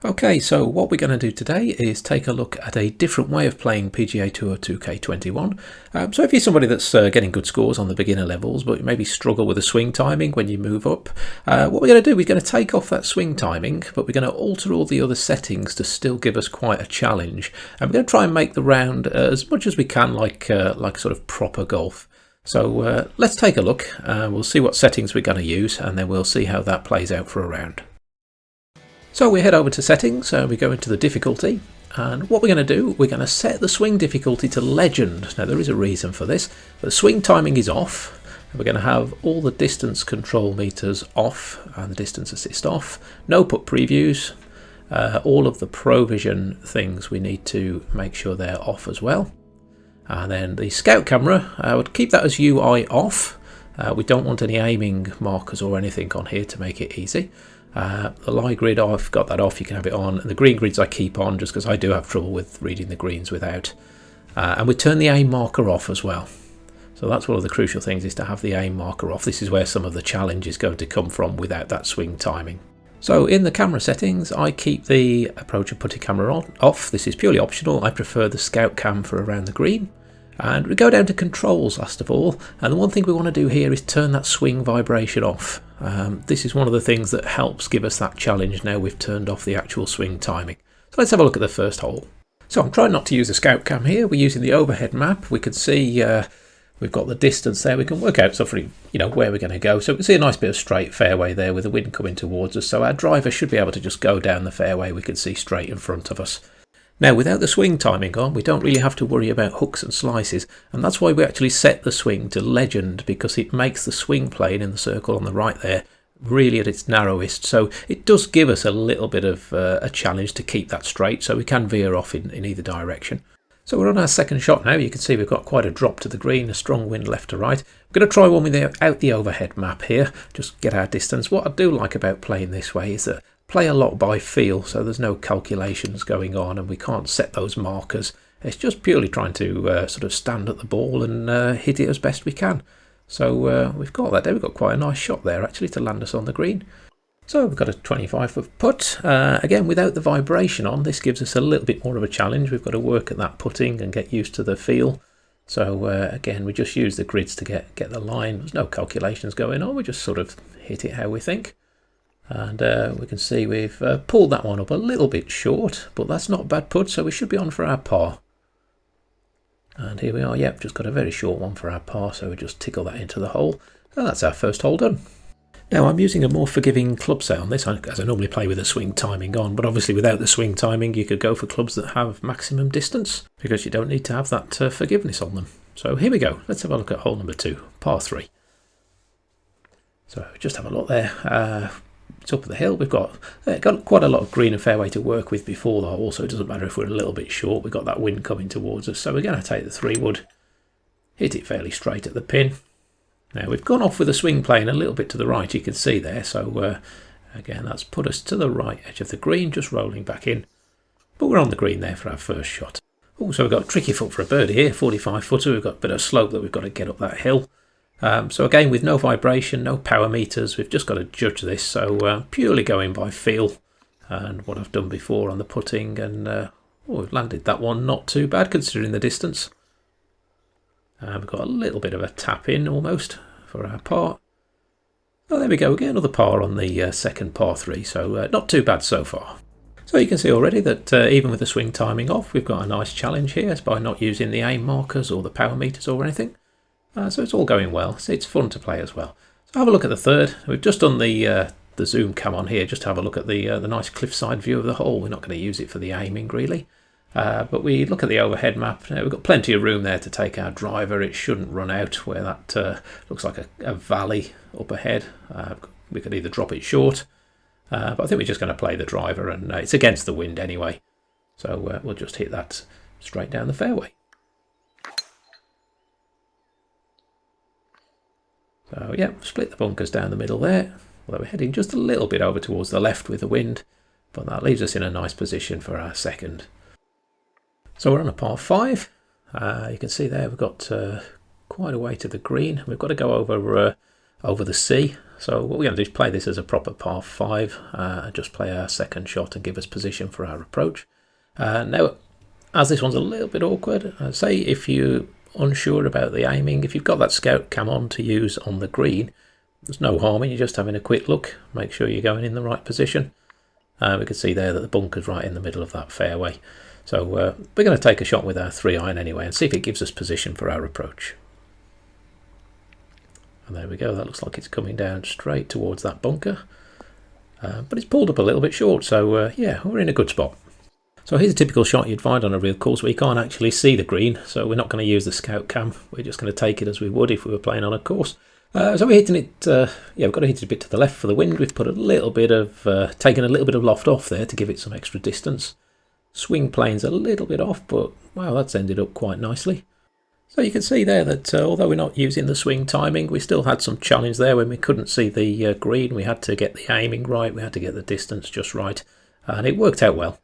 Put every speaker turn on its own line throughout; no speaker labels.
Okay, so what we're going to do today is take a look at a different way of playing PGA Tour 2K21. So if you're somebody that's getting good scores on the beginner levels, but you maybe struggle with the swing timing when you move up, what we're going to do, we're going to take off that swing timing, but we're going to alter all the other settings to still give us quite a challenge. And we're going to try and make the round as much as we can like sort of proper golf. So let's take a look. We'll see what settings we're going to use, and then we'll see how that plays out for a round. So we head over to settings, we go into the difficulty, and what we're going to do, we're going to set the swing difficulty to legend. Now there is a reason for this. The swing timing is off, and we're going to have all the distance control meters off and the distance assist off. No put previews, all of the Provision things we need to make sure they're off as well. And then the scout camera, I would keep that as UI off. We don't want any aiming markers or anything on here to make it easy. The lie grid, I've got that off, you can have it on, and the green grids I keep on just because I do have trouble with reading the greens without. And we turn the aim marker off as well. So that's one of the crucial things, is to have the aim marker off. This is where some of the challenge is going to come from without that swing timing. So in the camera settings, I keep the approach and putting camera off. This is purely optional. I prefer the scout cam for around the green. And we go down to controls last of all, and the one thing we want to do here is turn that swing vibration off. This is one of the things that helps give us that challenge now we've turned off the actual swing timing. So let's have a look at the first hole. So I'm trying not to use the scout cam here, we're using the overhead map. We can see we've got the distance there, we can work out sort of, where we're going to go. So we can see a nice bit of straight fairway there with the wind coming towards us, so our driver should be able to just go down the fairway, we can see straight in front of us. Now, without the swing timing on, we don't really have to worry about hooks and slices, and that's why we actually set the swing to legend, because it makes the swing plane in the circle on the right there really at its narrowest. So it does give us a little bit of a challenge to keep that straight, so we can veer off in either direction. So we're on our second shot now. You can see we've got quite a drop to the green, a strong wind left to right. We're going to try one without the overhead map here, just get our distance. What I do like about playing this way is that play a lot by feel, so there's no calculations going on and we can't set those markers. It's just purely trying to sort of stand at the ball and hit it as best we can. So we've got that there. We've got quite a nice shot there actually to land us on the green. So we've got a 25-foot putt. Again, without the vibration on, this gives us a little bit more of a challenge. We've got to work at that putting and get used to the feel. So again, we just use the grids to get the line. There's no calculations going on. We just sort of hit it how we think. And we can see we've pulled that one up a little bit short, but that's not a bad putt, so we should be on for our par. And here we are, yep, just got a very short one for our par, so we just tickle that into the hole. And that's our first hole done. Now I'm using a more forgiving club set on this, as I normally play with the swing timing on, but obviously without the swing timing you could go for clubs that have maximum distance, because you don't need to have that forgiveness on them. So here we go, let's have a look at hole number 2, par 3. So just have a look there. It's up the hill. We've got quite a lot of green and fairway to work with before the hole, so it doesn't matter if we're a little bit short. We've got that wind coming towards us, so we're going to take the 3-wood, hit it fairly straight at the pin. Now we've gone off with the swing plane a little bit to the right, you can see there, so again that's put us to the right edge of the green, just rolling back in. But we're on the green there for our first shot. Also we've got a tricky foot for a birdie here, 45-footer, we've got a bit of slope that we've got to get up that hill. So again, with no vibration, no power meters, we've just got to judge this, so purely going by feel and what I've done before on the putting, and we've landed that one not too bad considering the distance. We've got a little bit of a tap in almost for our par. Oh, there we go, again another par on the second par 3, so not too bad so far. So you can see already that even with the swing timing off, we've got a nice challenge here by not using the aim markers or the power meters or anything. So it's all going well. It's fun to play as well. So have a look at the third. We've just done the zoom cam on here just to have a look at the nice cliffside view of the hole. We're not going to use it for the aiming really. But we look at the overhead map. Now we've got plenty of room there to take our driver. It shouldn't run out where that looks like a valley up ahead. We could either drop it short, but I think we're just going to play the driver, and it's against the wind anyway. So we'll just hit that straight down the fairway. So yeah, split the bunkers down the middle there, although we're heading just a little bit over towards the left with the wind, but that leaves us in a nice position for our second. So we're on a par 5. You can see there we've got quite a way to the green. We've got to go over the sea, So what we're going to do is play this as a proper par 5 and just play our second shot and give us position for our approach. Now, as this one's a little bit awkward, say if you're unsure about the aiming, if you've got that scout cam on to use on the green, there's no harm in you just having a quick look, make sure you're going in the right position. We can see there that the bunker's right in the middle of that fairway. So we're going to take a shot with our 3-iron anyway and see if it gives us position for our approach. And there we go, that looks like it's coming down straight towards that bunker. But it's pulled up a little bit short, so yeah, we're in a good spot. So here's a typical shot you'd find on a real course where you can't actually see the green, so we're not going to use the scout cam, we're just going to take it as we would if we were playing on a course. So we're hitting it, yeah, we've got to hit it a bit to the left for the wind. We've put a little bit of, taken a little bit of loft off there to give it some extra distance. Swing plane's a little bit off, but wow, that's ended up quite nicely. So you can see there that although we're not using the swing timing, we still had some challenge there when we couldn't see the green. We had to get the aiming right, we had to get the distance just right, and it worked out well.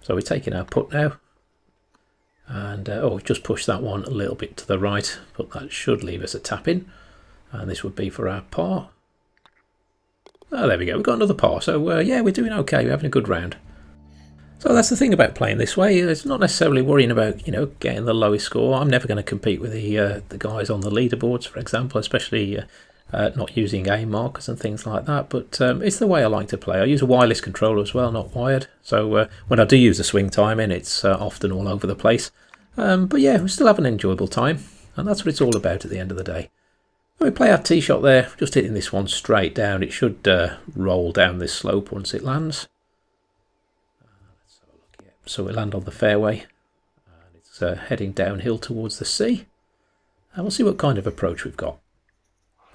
So we're taking our putt now, and we've just pushed that one a little bit to the right, but that should leave us a tap in, and this would be for our par. Oh, there we go, we've got another par, so yeah, we're doing okay, we're having a good round. So that's the thing about playing this way, it's not necessarily worrying about, you know, getting the lowest score. I'm never going to compete with the guys on the leaderboards, for example, especially not using aim markers and things like that, but it's the way I like to play. I use a wireless controller as well, not wired, so when I do use the swing timing, it's often all over the place. But yeah, we still have an enjoyable time, and that's what it's all about at the end of the day. We play our tee shot there, just hitting this one straight down. It should roll down this slope once it lands. So we land on the fairway, and it's heading downhill towards the sea, and we'll see what kind of approach we've got.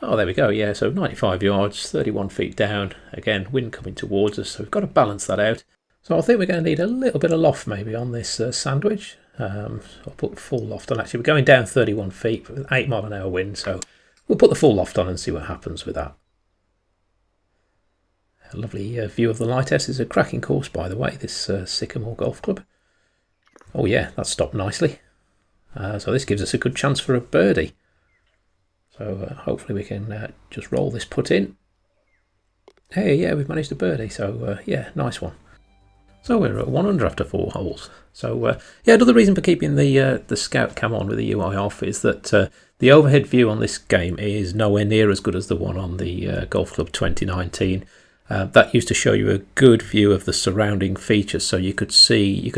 Oh, there we go, yeah, so 95 yards, 31 feet down, again, wind coming towards us, so we've got to balance that out. So I think we're going to need a little bit of loft maybe on this sandwich. I'll put full loft on. Actually, we're going down 31 feet with 8 mile an hour wind, so we'll put the full loft on and see what happens with that. A lovely view of the lighthouse. Is a cracking course, by the way, this Sycamore Golf Club. Oh yeah, that stopped nicely. So this gives us a good chance for a birdie. So hopefully we can just roll this putt in. Hey, yeah, we've managed a birdie, so yeah, nice one. So we're at 1 under after 4 holes. So yeah, another reason for keeping the scout cam on with the UI off is that the overhead view on this game is nowhere near as good as the one on the Golf Club 2019. That used to show you a good view of the surrounding features, so you could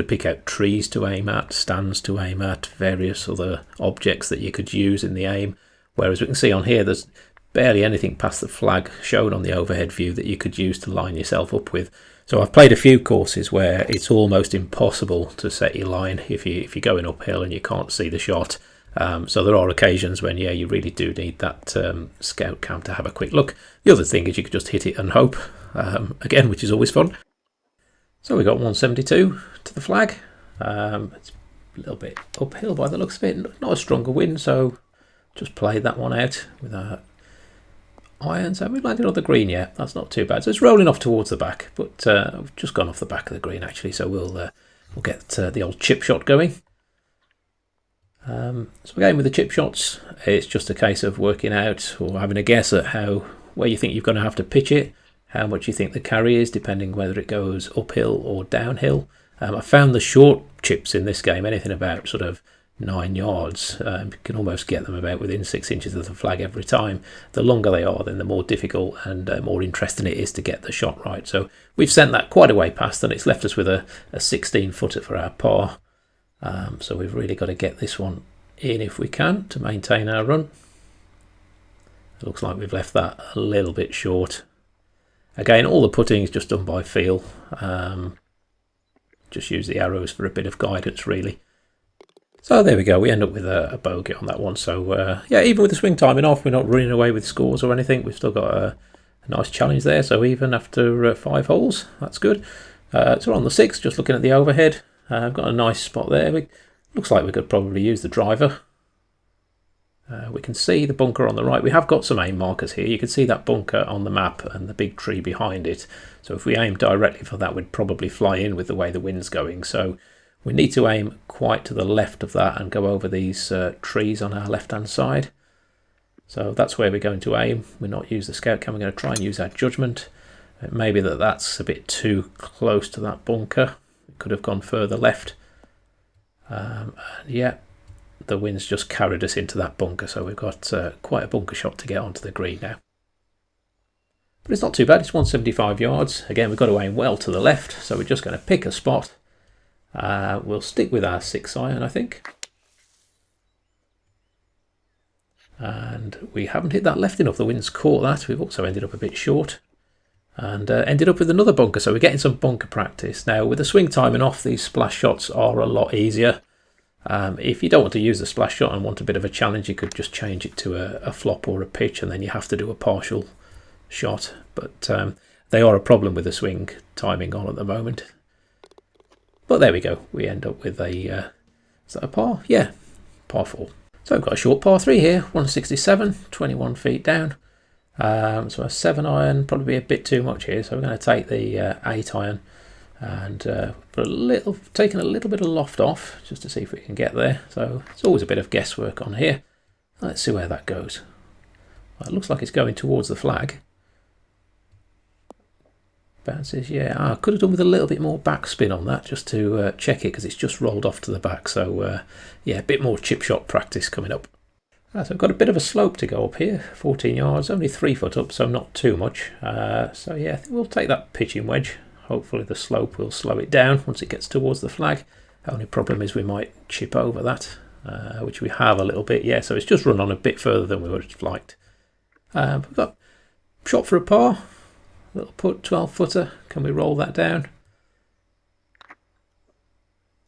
pick out trees to aim at, stands to aim at, various other objects that you could use in the aim, whereas we can see on here there's barely anything past the flag shown on the overhead view that you could use to line yourself up with. So I've played a few courses where it's almost impossible to set your line if you're going uphill and you can't see the shot. So there are occasions when, yeah, you really do need that scout cam to have a quick look. The other thing is you could just hit it and hope, again, which is always fun. So we got 172 to the flag. It's a little bit uphill by the looks of it. Not a stronger wind, so just played that one out with our irons. And we've landed on the green, yeah, that's not too bad. So it's rolling off towards the back, but we've just gone off the back of the green actually, so we'll get the old chip shot going. So again, with the chip shots, it's just a case of working out or having a guess at where you think you're going to have to pitch it, how much you think the carry is, depending whether it goes uphill or downhill. I found the short chips in this game, anything about sort of 9 yards, you can almost get them about within 6 inches of the flag every time. The longer they are, then the more difficult and more interesting it is to get the shot right. So we've sent that quite a way past, and it's left us with a 16 footer for our par. So we've really got to get this one in if we can to maintain our run. It looks like we've left that a little bit short. Again, all the putting is just done by feel. Just use the arrows for a bit of guidance, really. So there we go, we end up with a bogey on that one. So yeah, even with the swing timing off, we're not running away with scores or anything. We've still got a nice challenge there. So even after 5 holes, that's good. So we're on the 6th, just looking at the overhead. I've got a nice spot there. Looks like we could probably use the driver. We can see the bunker on the right. We have got some aim markers here. You can see that bunker on the map and the big tree behind it. So if we aim directly for that, we'd probably fly in with the way the wind's going. So we need to aim quite to the left of that and go over these trees on our left-hand side. So that's where we're going to aim. We're not use the scout cam, we're going to try and use our judgment. It may be that that's a bit too close to that bunker. It could have gone further left. And yeah, the wind's just carried us into that bunker, so we've got quite a bunker shot to get onto the green now. But it's not too bad, it's 175 yards. Again, we've got to aim well to the left, so we're just going to pick a spot. We'll stick with our 6 iron, I think. And we haven't hit that left enough, the wind's caught that. We've also ended up a bit short. And ended up with another bunker, so we're getting some bunker practice. Now, with the swing timing off, these splash shots are a lot easier. If you don't want to use the splash shot and want a bit of a challenge, you could just change it to a flop or a pitch, and then you have to do a partial shot. But they are a problem with the swing timing on at the moment. But there we go, we end up with a, is that a par? Yeah, par 4. So we've got a short par 3 here, 167, 21 feet down. So a 7 iron, probably be a bit too much here, so we're going to take the 8 iron and taking a little bit of loft off just to see if we can get there. So it's always a bit of guesswork on here. Let's see where that goes. Well, it looks like it's going towards the flag. Bounces, yeah, I could have done with a little bit more backspin on that just to check it, because it's just rolled off to the back. So yeah, a bit more chip shot practice coming up. So I've got a bit of a slope to go up here, 14 yards, only 3 foot up, so not too much. So yeah, I think we'll take that pitching wedge. Hopefully the slope will slow it down once it gets towards the flag. The only problem is we might chip over that, which we have a little bit, yeah, so it's just run on a bit further than we would have liked. We've got shot for a par, little put 12 footer, can we roll that down?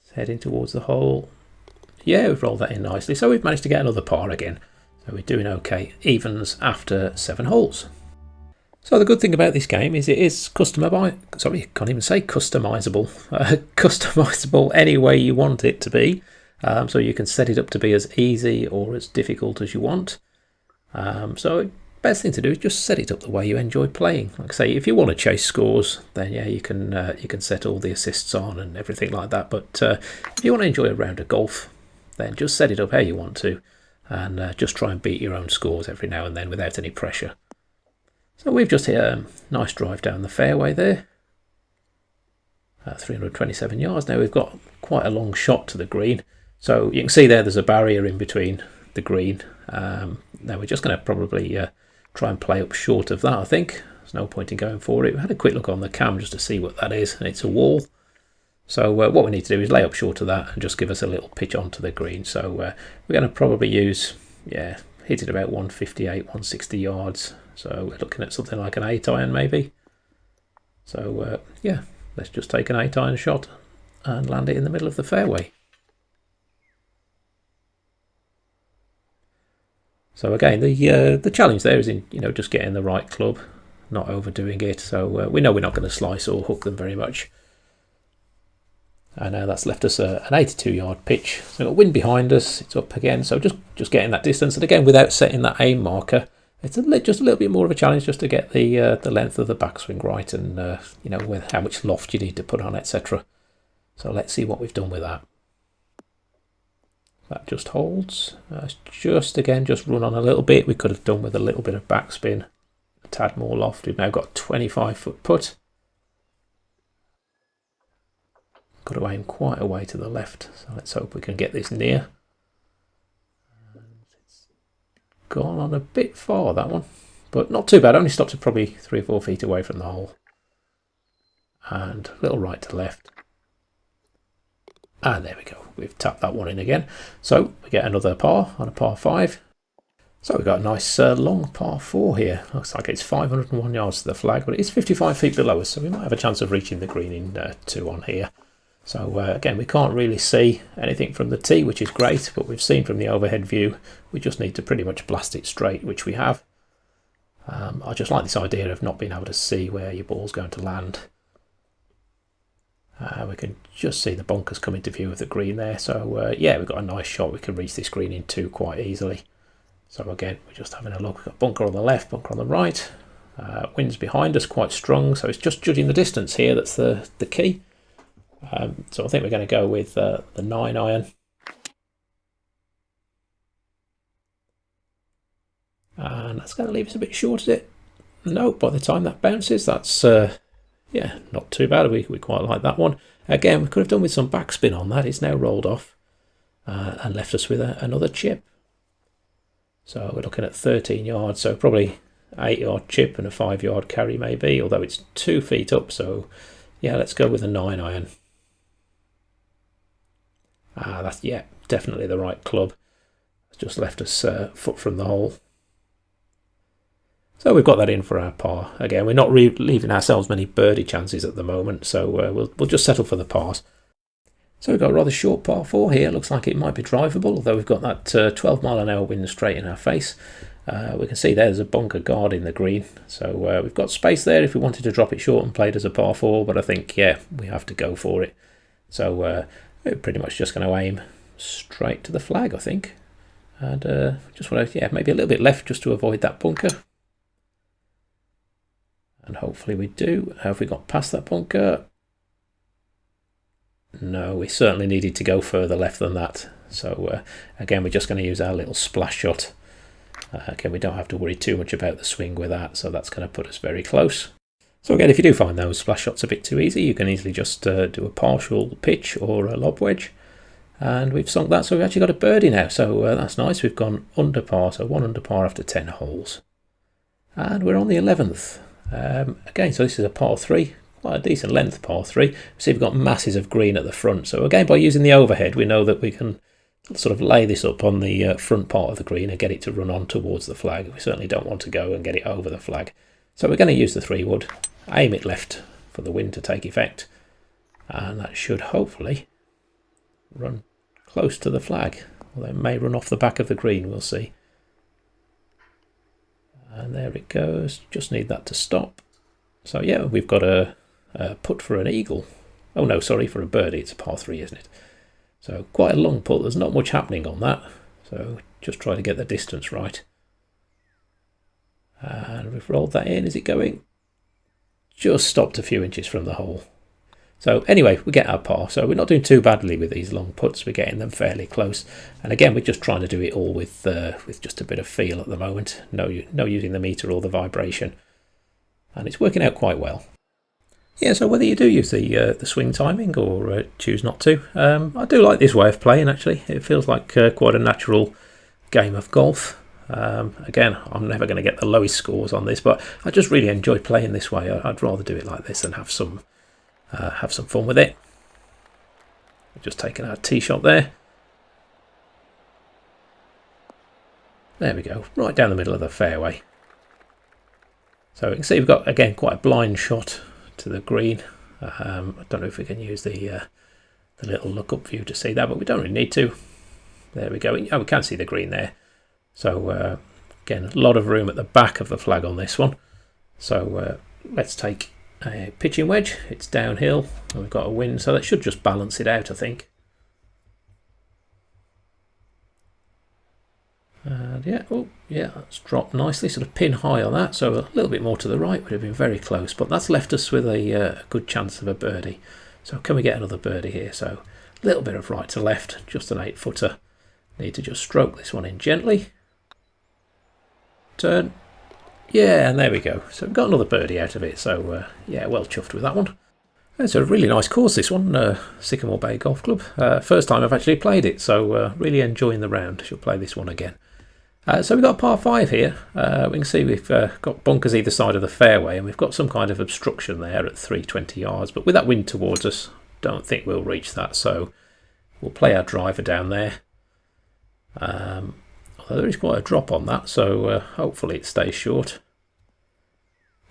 It's heading towards the hole. Yeah, we've rolled that in nicely, so we've managed to get another par again. So we're doing okay, evens after 7 holes. So the good thing about this game is it is customizable. Sorry, can't even say customizable. Customizable any way you want it to be. So you can set it up to be as easy or as difficult as you want. So the best thing to do is just set it up the way you enjoy playing. Like I say, if you want to chase scores, then yeah, you can set all the assists on and everything like that. But if you want to enjoy a round of golf, then just set it up how you want to, and just try and beat your own scores every now and then without any pressure. So we've just hit a nice drive down the fairway there, 327 yards. Now we've got quite a long shot to the green, so you can see there's a barrier in between the green. Now we're just going to probably try and play up short of that, I think. There's no point in going for it. We had a quick look on the cam just to see what that is, and it's a wall. So what we need to do is lay up short of that and just give us a little pitch onto the green. So we're going to probably use, yeah, hit it about 158, 160 yards. So we're looking at something like an 8 iron maybe. So yeah, let's just take an 8 iron shot and land it in the middle of the fairway. So again, the challenge there is in just getting the right club, not overdoing it. So we know we're not going to slice or hook them very much. And now that's left us an 82 yard pitch. So we've got wind behind us, it's up again, so just getting that distance, and again without setting that aim marker, it's just a little bit more of a challenge just to get the length of the backswing right, and with how much loft you need to put on, etc. So let's see what we've done with that. That just holds. Just run on a little bit. We could have done with a little bit of backspin, a tad more loft. We've now got a 25 foot putt. Got to aim quite a way to the left, so let's hope we can get this near. It's gone on a bit far, that one, but not too bad. Only stopped it probably 3 or 4 feet away from the hole. And a little right to left. And there we go, we've tapped that one in again. So we get another par on a par 5. So we've got a nice long par 4 here. Looks like it's 501 yards to the flag, but it is 55 feet below us, so we might have a chance of reaching the green in 2 on here. So again, we can't really see anything from the tee, which is great, but we've seen from the overhead view, we just need to pretty much blast it straight, which we have. I just like this idea of not being able to see where your ball's going to land. We can just see the bunkers come into view of the green there. So yeah, we've got a nice shot. We can reach this green in 2 quite easily. So again, we're just having a look. We've got bunker on the left, bunker on the right. Wind's behind us quite strong, so it's just judging the distance here that's the key. So I think we're going to go with the 9 iron. And that's going to leave us a bit short, is it? No, by the time that bounces, that's, yeah, not too bad. We quite like that one. Again, we could have done with some backspin on that. It's now rolled off and left us with another chip. So we're looking at 13 yards, so probably 8-yard chip and a 5-yard carry maybe, although it's 2 feet up. So yeah, let's go with a 9-iron. That's, yeah, definitely the right club. It's just left us a foot from the hole. So we've got that in for our par. Again, we're not leaving ourselves many birdie chances at the moment, so we'll just settle for the pars. So we've got a rather short par 4 here. Looks like it might be drivable, although we've got that 12-mile-an-hour wind straight in our face. We can see there's a bunker guarding the green, so we've got space there if we wanted to drop it short and play it as a par 4, but I think, yeah, we have to go for it. So we're pretty much just going to aim straight to the flag, I think. And just want to, yeah, maybe a little bit left just to avoid that bunker. And hopefully we do. Have we got past that bunker? No, we certainly needed to go further left than that. So again, we're just going to use our little splash shot. Again, we don't have to worry too much about the swing with that, so that's going to put us very close. So again, if you do find those splash shots a bit too easy, you can easily just do a partial pitch or a lob wedge. And we've sunk that, so we've actually got a birdie now, so that's nice. We've gone under par, so 1 under par after 10 holes. And we're on the 11th. Again, so this is a par 3, quite a decent length par 3. See, we've got masses of green at the front, so again, by using the overhead, we know that we can sort of lay this up on the front part of the green and get it to run on towards the flag. We certainly don't want to go and get it over the flag. So we're going to use the 3-wood, aim it left for the wind to take effect, and that should hopefully run close to the flag, although it may run off the back of the green, we'll see. And there it goes, just need that to stop. So yeah, we've got a putt for an eagle. Oh no, sorry, for a birdie. It's a par 3, isn't it? So quite a long putt, there's not much happening on that. So just try to get the distance right. And we've rolled that in, is it going? Just stopped a few inches from the hole. So anyway, we get our par. So we're not doing too badly with these long putts. We're getting them fairly close. And again, we're just trying to do it all with just a bit of feel at the moment. No using the meter or the vibration. And it's working out quite well. Yeah, so whether you do use the swing timing or choose not to, I do like this way of playing actually. It feels like quite a natural game of golf. Again, I'm never going to get the lowest scores on this, but I just really enjoy playing this way. I'd rather do it like this than have some fun with it. We're just taking our tee shot there. There we go, right down the middle of the fairway. So you can see we've got, again, quite a blind shot to the green. I don't know if we can use the little look-up view to see that, but we don't really need to. There we go. Oh, we can see the green there. So again, a lot of room at the back of the flag on this one. So let's take a pitching wedge. It's downhill and we've got a wind, so that should just balance it out, I think. And yeah, oh yeah, that's dropped nicely, sort of pin high on that, so a little bit more to the right would have been very close, but that's left us with a good chance of a birdie. So can we get another birdie here? So a little bit of right to left, just an 8-footer. Need to just stroke this one in gently. Turn. Yeah, and there we go. So we've got another birdie out of it, so yeah, well chuffed with that one. It's a really nice course, this one, Sycamore Bay Golf Club. First time I've actually played it, so really enjoying the round. Shall play this one again. So we've got par 5 here. We can see we've got bunkers either side of the fairway, and we've got some kind of obstruction there at 320 yards. But with that wind towards us, don't think we'll reach that. So we'll play our driver down there. Although there is quite a drop on that, so hopefully it stays short.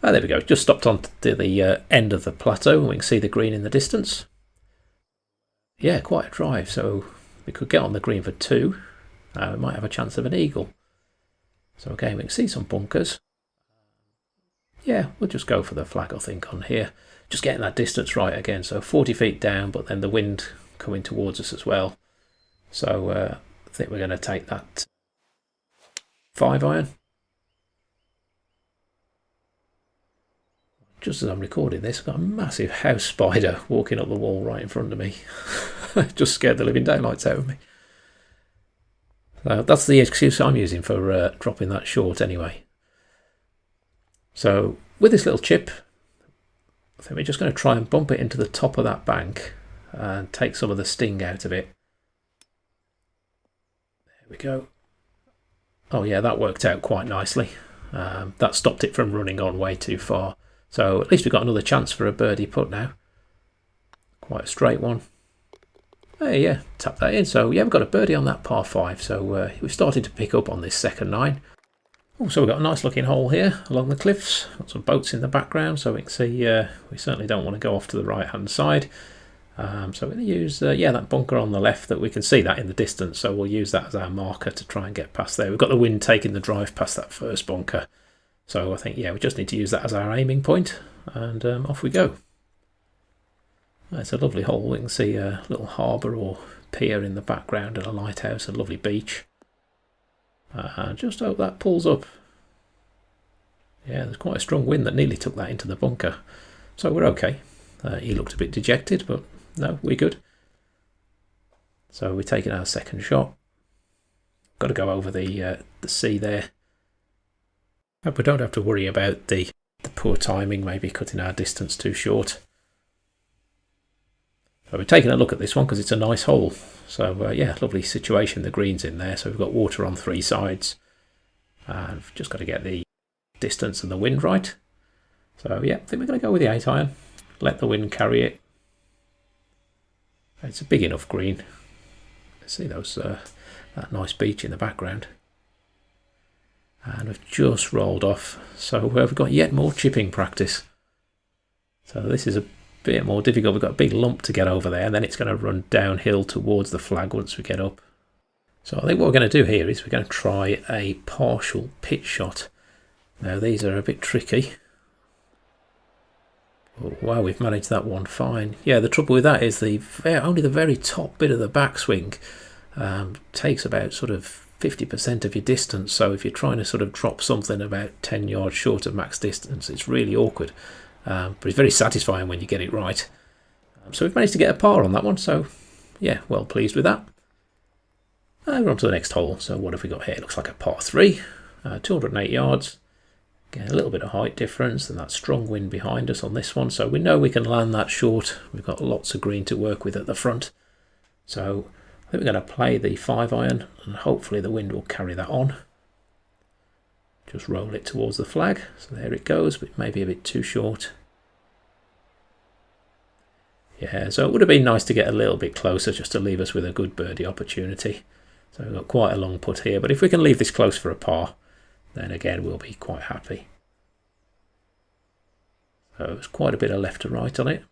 There we go, just stopped on to the end of the plateau, and we can see the green in the distance. Yeah, quite a drive, so we could get on the green for 2. We might have a chance of an eagle. So again, we can see some bunkers. Yeah, we'll just go for the flag, I think, on here. Just getting that distance right again, so 40 feet down, but then the wind coming towards us as well. So I think we're going to take that 5-iron. Just as I'm recording this, I've got a massive house spider walking up the wall right in front of me. Just scared the living daylights out of me. That's the excuse I'm using for dropping that short anyway. So with this little chip, I think we're just going to try and bump it into the top of that bank and take some of the sting out of it. There we go. Oh yeah, that worked out quite nicely. That stopped it from running on way too far. So at least we've got another chance for a birdie putt now. Quite a straight one. Hey, yeah, tap that in. So yeah, we've got a birdie on that par 5. So we're starting to pick up on this second 9. Also, we've got a nice looking hole here along the cliffs. Got some boats in the background, so we can see we certainly don't want to go off to the right hand side. So we're going to use that bunker on the left, that we can see that in the distance, so we'll use that as our marker to try and get past there. We've got the wind taking the drive past that first bunker, so I think we just need to use that as our aiming point, and off we go. It's a lovely hole. We can see a little harbour or pier in the background and a lighthouse, a lovely beach. Just hope that pulls up. Yeah, there's quite a strong wind that nearly took that into the bunker, so we're okay. He looked a bit dejected, but no, we're good. So we're taking our second shot. Got to go over the sea there. Hope we don't have to worry about the poor timing, maybe cutting our distance too short. So we're taking a look at this one because it's a nice hole. So yeah, lovely situation. The green's in there, so we've got water on 3 sides. And we've just got to get the distance and the wind right. So yeah, I think we're going to go with the 8 iron. Let the wind carry it. It's a big enough green. See those that nice beach in the background. And we've just rolled off. So we've got yet more chipping practice. So this is a bit more difficult. We've got a big lump to get over there, and then it's going to run downhill towards the flag once we get up. So I think what we're going to do here is we're going to try a partial pitch shot. Now these are a bit tricky. Oh, wow, we've managed that one fine. Yeah, the trouble with that is only the very top bit of the backswing takes about sort of 50% of your distance. So if you're trying to sort of drop something about 10 yards short of max distance, it's really awkward. But it's very satisfying when you get it right. So we've managed to get a par on that one. So yeah, well pleased with that. We're on to the next hole. So what have we got here? It looks like a par 3, 208 yards. Again, a little bit of height difference and that strong wind behind us on this one. So we know we can land that short. We've got lots of green to work with at the front. So I think we're going to play the 5 iron and hopefully the wind will carry that on. Just roll it towards the flag. So there it goes, but maybe a bit too short. Yeah, so it would have been nice to get a little bit closer just to leave us with a good birdie opportunity. So we've got quite a long putt here, but if we can leave this close for a par, then again we'll be quite happy. So there's quite a bit of left to right on it.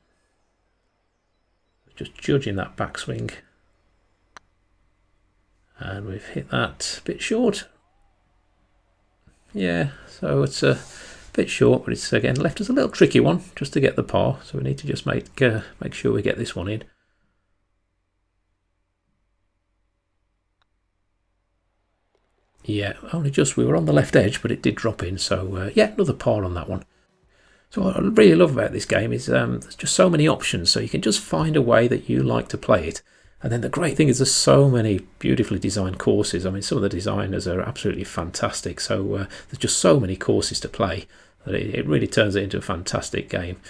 Just judging that backswing. And we've hit that a bit short. Yeah, so it's a bit short, but it's again left us a little tricky one just to get the par. So we need to just make sure we get this one in. Yeah, only just, we were on the left edge, but it did drop in. So yeah, another par on that one. So what I really love about this game is there's just so many options. So you can just find a way that you like to play it. And then the great thing is there's so many beautifully designed courses. I mean, some of the designers are absolutely fantastic. So there's just so many courses to play that it really turns it into a fantastic game.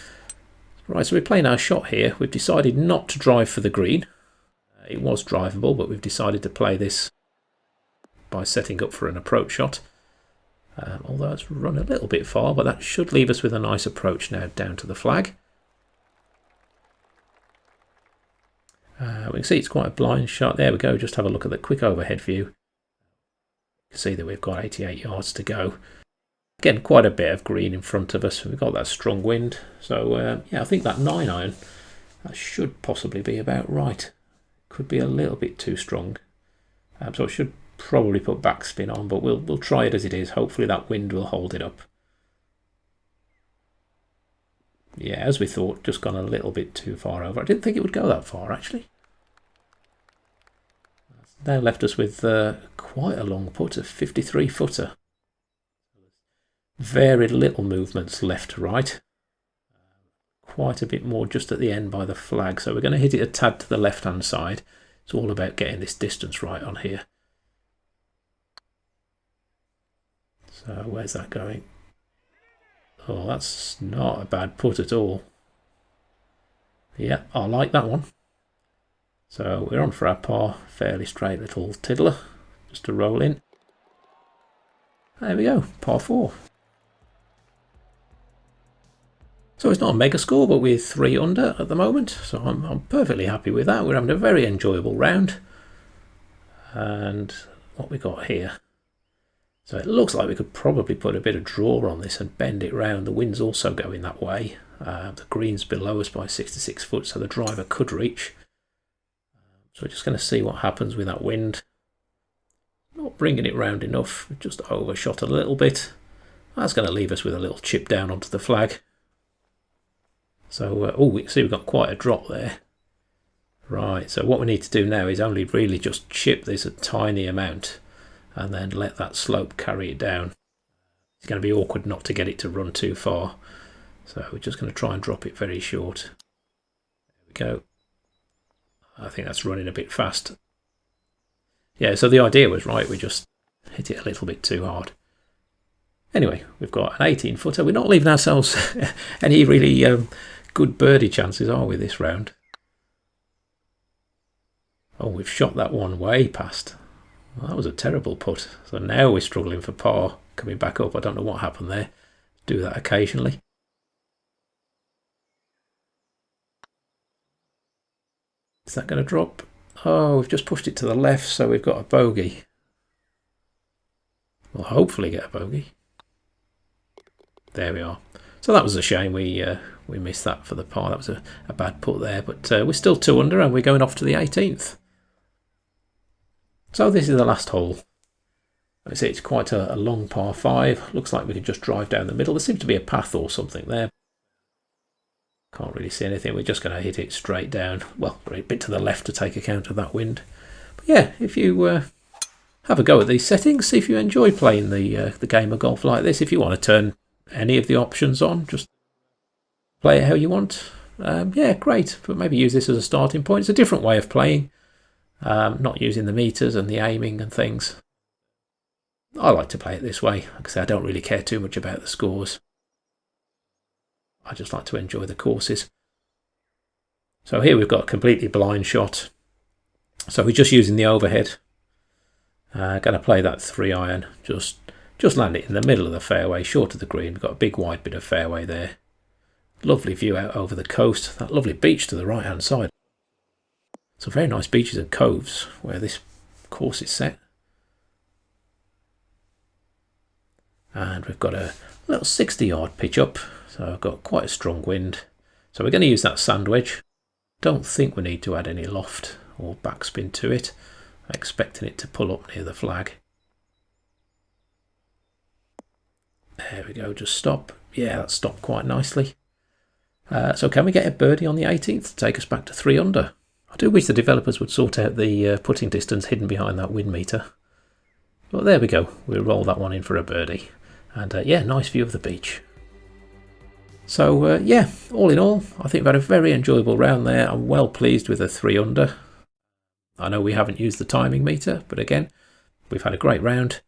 Right, so we're playing our shot here. We've decided not to drive for the green. It was drivable, but we've decided to play this by setting up for an approach shot. Although it's run a little bit far, but that should leave us with a nice approach now down to the flag. We can see it's quite a blind shot. There we go, just have a look at the quick overhead view. You can see that we've got 88 yards to go. Again, quite a bit of green in front of us. We've got that strong wind. So yeah, I think that 9 iron, that should possibly be about right. Could be a little bit too strong. So it should probably put backspin on, but we'll try it as it is. Hopefully that wind will hold it up. Yeah, as we thought, just gone a little bit too far over. I didn't think it would go that far, actually. Now left us with quite a long putt, a 53-footer. Very little movements left to right. Quite a bit more just at the end by the flag. So we're going to hit it a tad to the left-hand side. It's all about getting this distance right on here. So where's that going? Oh, that's not a bad putt at all. Yeah, I like that one. So we're on for our par, fairly straight little tiddler, just to roll in. There we go, par 4. So it's not a mega score, but we're 3 under at the moment, so I'm perfectly happy with that. We're having a very enjoyable round. And what we got here? So it looks like we could probably put a bit of draw on this and bend it round. The wind's also going that way. The green's below us by 66 foot, so the driver could reach. So we're just going to see what happens with that wind. Not bringing it round enough, just overshot a little bit. That's going to leave us with a little chip down onto the flag. So, we can see we've got quite a drop there. Right, so what we need to do now is only really just chip this a tiny amount and then let that slope carry it down. It's going to be awkward not to get it to run too far. So we're just going to try and drop it very short. There we go. I think that's running a bit fast. Yeah, so the idea was right, we just hit it a little bit too hard. Anyway, we've got an 18 footer. We're not leaving ourselves any really good birdie chances, are we, this round? Oh, we've shot that one way past. Well, that was a terrible putt. So now we're struggling for par, coming back up. I don't know what happened there. Do that occasionally. Is that going to drop? Oh, we've just pushed it to the left, so we've got a bogey. We'll hopefully get a bogey. There we are. So that was a shame we missed that for the par. That was a bad putt there, but we're still 2 under and we're going off to the 18th. So this is the last hole. I see it's quite a long par 5. Looks like we could just drive down the middle. There seems to be a path or something there. Can't really see anything. We're just going to hit it straight down. Well, a bit to the left to take account of that wind. But yeah, if you have a go at these settings, see if you enjoy playing the game of golf like this. If you want to turn any of the options on, just play it how you want. Yeah, great. But maybe use this as a starting point. It's a different way of playing. Not using the meters and the aiming and things. I like to play it this way. Like I say, I don't really care too much about the scores. I just like to enjoy the courses. So here we've got a completely blind shot. So we're just using the overhead. Going to play that 3-iron. Just land it in the middle of the fairway, short of the green. We've got a big wide bit of fairway there. Lovely view out over the coast. That lovely beach to the right hand side. Some very nice beaches and coves where this course is set. And we've got a little 60-yard pitch up. So I've got quite a strong wind. So we're going to use that sand wedge. Don't think we need to add any loft or backspin to it. I'm expecting it to pull up near the flag. There we go, just stop. Yeah, that stopped quite nicely. So can we get a birdie on the 18th to take us back to 3 under? I do wish the developers would sort out the putting distance hidden behind that wind meter. But there we go, we'll roll that one in for a birdie. And yeah, nice view of the beach. So yeah, all in all, I think we've had a very enjoyable round there. I'm well pleased with the 3 under. I know we haven't used the timing meter, but again, we've had a great round.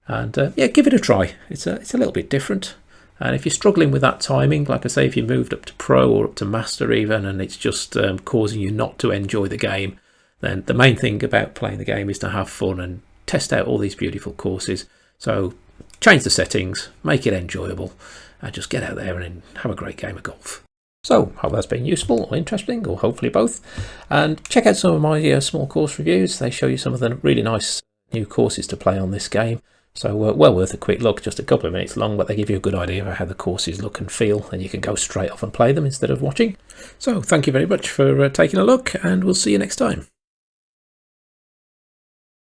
And yeah, give it a try. It's a little bit different. And if you're struggling with that timing, like I say, if you moved up to pro or up to master even, and it's just causing you not to enjoy the game, then the main thing about playing the game is to have fun and test out all these beautiful courses. So change the settings, make it enjoyable, and just get out there and have a great game of golf. So, hope that's been useful or interesting, or hopefully both. And check out some of my small course reviews. They show you some of the really nice new courses to play on this game. So well worth a quick look, just a couple of minutes long, but they give you a good idea of how the courses look and feel, and you can go straight off and play them instead of watching. So thank you very much for taking a look, and we'll see you next time.